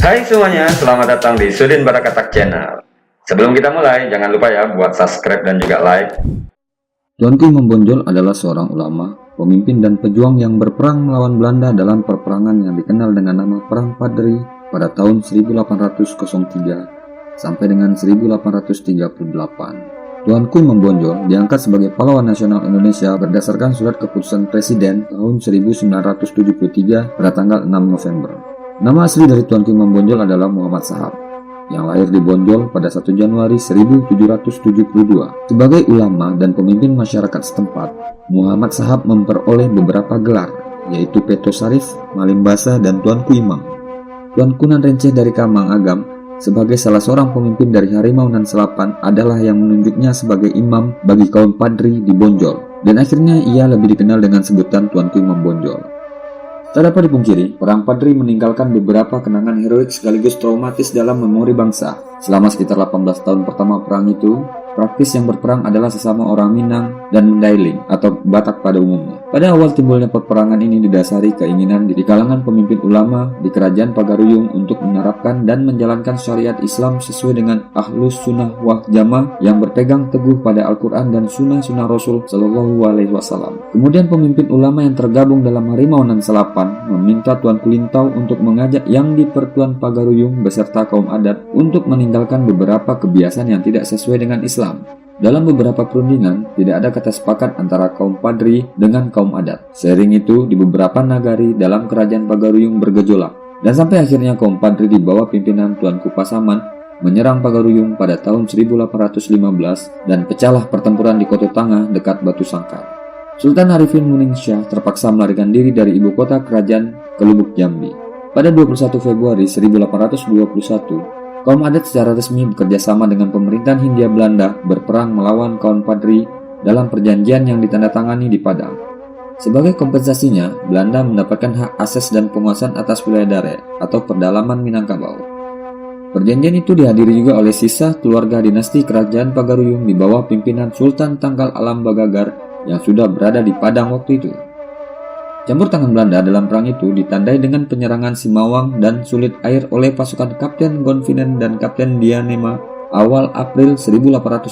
Hai semuanya, selamat datang di Sudin Barakatak Channel. Sebelum kita mulai, jangan lupa ya buat subscribe dan juga like. Tuanku Imam Bonjol adalah seorang ulama, pemimpin dan pejuang yang berperang melawan Belanda dalam perperangan yang dikenal dengan nama Perang Padri pada tahun 1803 sampai dengan 1838. Tuanku Imam Bonjol diangkat sebagai pahlawan nasional Indonesia berdasarkan surat keputusan Presiden tahun 1973 pada tanggal 6 November. Nama asli dari Tuanku Imam Bonjol adalah Muhammad Sahab, yang lahir di Bonjol pada 1 Januari 1772. Sebagai ulama dan pemimpin masyarakat setempat, Muhammad Sahab memperoleh beberapa gelar, yaitu Peto Sarif, Malim Basa, dan Tuanku Imam. Tuanku Nan Renceh dari Kamang Agam, sebagai salah seorang pemimpin dari Harimau Nan Selapan, adalah yang menunjuknya sebagai imam bagi kaum Padri di Bonjol, dan akhirnya ia lebih dikenal dengan sebutan Tuanku Imam Bonjol. Tak dapat dipungkiri, Perang Padri meninggalkan beberapa kenangan heroik sekaligus traumatis dalam memori bangsa. Selama sekitar 18 tahun pertama perang itu, praktis yang berperang adalah sesama orang Minang dan Mandailing atau Batak pada umumnya. Pada awal timbulnya peperangan ini didasari keinginan di kalangan pemimpin ulama di kerajaan Pagaruyung untuk menerapkan dan menjalankan syariat Islam sesuai dengan Ahlus Sunnah wal Jamaah yang berpegang teguh pada Al-Quran dan Sunnah-Sunnah Rasul Shallallahu Alaihi Wasallam. Kemudian pemimpin ulama yang tergabung dalam Harimau Nan Selapan meminta Tuanku Lintau untuk mengajak yang di Pertuan Pagaruyung beserta kaum adat untuk meninggalkan beberapa kebiasaan yang tidak sesuai dengan Islam. Dalam beberapa perundingan, tidak ada kata sepakat antara kaum Padri dengan kaum adat. Seiring itu, di beberapa nagari dalam kerajaan Pagaruyung bergejolak, dan sampai akhirnya kaum Padri di bawah pimpinan Tuanku Pasaman menyerang Pagaruyung pada tahun 1815 dan pecahlah pertempuran di Koto Tangah dekat Batu Sangkar. Sultan Arifin Muningsyah terpaksa melarikan diri dari ibu kota kerajaan ke Lubuk Jambi. Pada 21 Februari 1821, kaum adat secara resmi bekerja sama dengan pemerintahan Hindia Belanda berperang melawan kaum Padri dalam perjanjian yang ditandatangani di Padang. Sebagai kompensasinya, Belanda mendapatkan hak akses dan penguasaan atas wilayah Dare atau Perdalaman Minangkabau. Perjanjian itu dihadiri juga oleh sisa keluarga dinasti kerajaan Pagaruyung di bawah pimpinan Sultan Tangkal Alam Bagagar yang sudah berada di Padang waktu itu. Campur tangan Belanda dalam perang itu ditandai dengan penyerangan Simawang dan Sulit Air oleh pasukan Kapten Gonfinen dan Kapten Dianema awal April 1821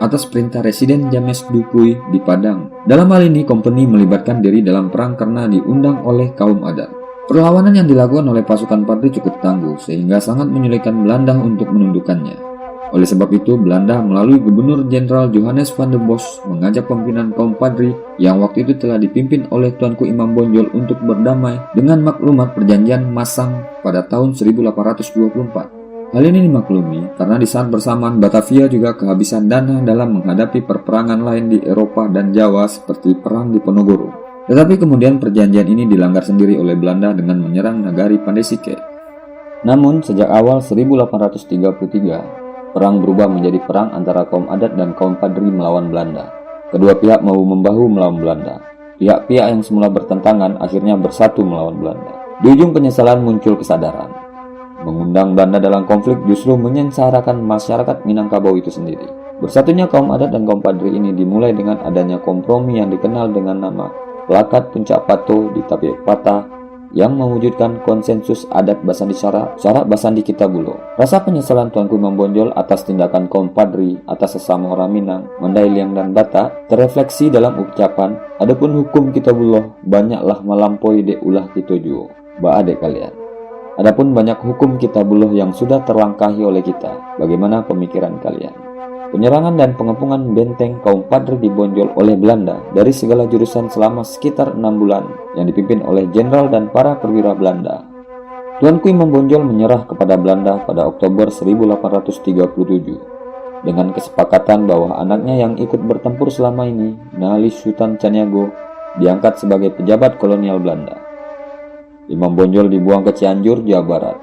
atas perintah Residen James Dupuy di Padang. Dalam hal ini, kompeni melibatkan diri dalam perang karena diundang oleh kaum adat. Perlawanan yang dilakukan oleh pasukan Padri cukup tangguh sehingga sangat menyulitkan Belanda untuk menundukkannya. Oleh sebab itu, Belanda melalui Gubernur Jenderal Johannes van der Bos mengajak pimpinan kaum Padri yang waktu itu telah dipimpin oleh Tuanku Imam Bonjol untuk berdamai dengan maklumat perjanjian Masang pada tahun 1824. Hal ini dimaklumi karena di saat bersamaan Batavia juga kehabisan dana dalam menghadapi perperangan lain di Eropa dan Jawa seperti perang di Ponorogo. Tetapi kemudian perjanjian ini dilanggar sendiri oleh Belanda dengan menyerang Nagari Pandesike. Namun sejak awal 1833, perang berubah menjadi perang antara kaum adat dan kaum Padri melawan Belanda. Kedua pihak bahu-membahu melawan Belanda. Pihak-pihak yang semula bertentangan akhirnya bersatu melawan Belanda. Di ujung penyesalan muncul kesadaran. Mengundang Belanda dalam konflik justru menyengsarakan masyarakat Minangkabau itu sendiri. Bersatunya kaum adat dan kaum Padri ini dimulai dengan adanya kompromi yang dikenal dengan nama Plakat Puncak Pato di Tapiak Patah yang mewujudkan konsensus adat Basandi Syarak Basandi Kitabulo. Rasa penyesalan Tuanku Imam Bonjol atas tindakan kaum Padri atas sesama orang Minang, Mandailing dan Batak terefleksi dalam ucapan, adapun hukum Kitabulo banyaklah melampaui dek ulah kitojuo, ba adek kalian. Adapun banyak hukum Kitabulo yang sudah terlangkahi oleh kita, bagaimana pemikiran kalian? Penyerangan dan pengepungan benteng kaum Padri di Bonjol oleh Belanda dari segala jurusan selama sekitar 6 bulan yang dipimpin oleh jenderal dan para perwira Belanda. Tuanku Imam Bonjol menyerah kepada Belanda pada Oktober 1837 dengan kesepakatan bahwa anaknya yang ikut bertempur selama ini, Nali Sultan Caniago, diangkat sebagai pejabat kolonial Belanda. Imam Bonjol dibuang ke Cianjur, Jawa Barat,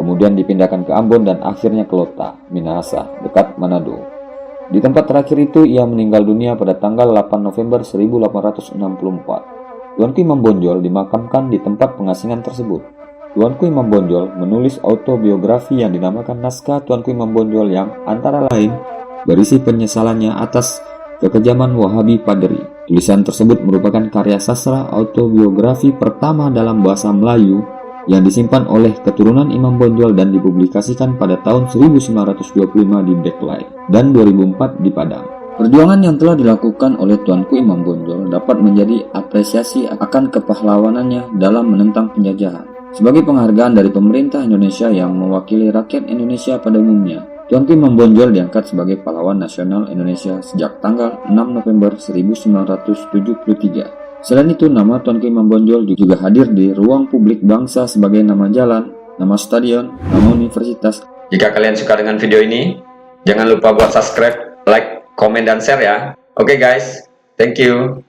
kemudian dipindahkan ke Ambon dan akhirnya ke Lota, Minahasa, dekat Manado. Di tempat terakhir itu ia meninggal dunia pada tanggal 8 November 1864. Tuanku Imam Bonjol dimakamkan di tempat pengasingan tersebut. Tuanku Imam Bonjol menulis autobiografi yang dinamakan Naskah Tuanku Imam Bonjol yang antara lain berisi penyesalannya atas kekejaman Wahabi Padri. Tulisan tersebut merupakan karya sastra autobiografi pertama dalam bahasa Melayu yang disimpan oleh keturunan Imam Bonjol dan dipublikasikan pada tahun 1925 di Backlight dan 2004 di Padang. Perjuangan yang telah dilakukan oleh Tuanku Imam Bonjol dapat menjadi apresiasi akan kepahlawanannya dalam menentang penjajahan. Sebagai penghargaan dari pemerintah Indonesia yang mewakili rakyat Indonesia pada umumnya, Tuanku Imam Bonjol diangkat sebagai pahlawan nasional Indonesia sejak tanggal 6 November 1973. Selain itu, nama Tuanku Imam Bonjol juga hadir di ruang publik bangsa sebagai nama jalan, nama stadion, nama universitas. Jika kalian suka dengan video ini, jangan lupa buat subscribe, like, komen, dan share ya. Oke guys, thank you.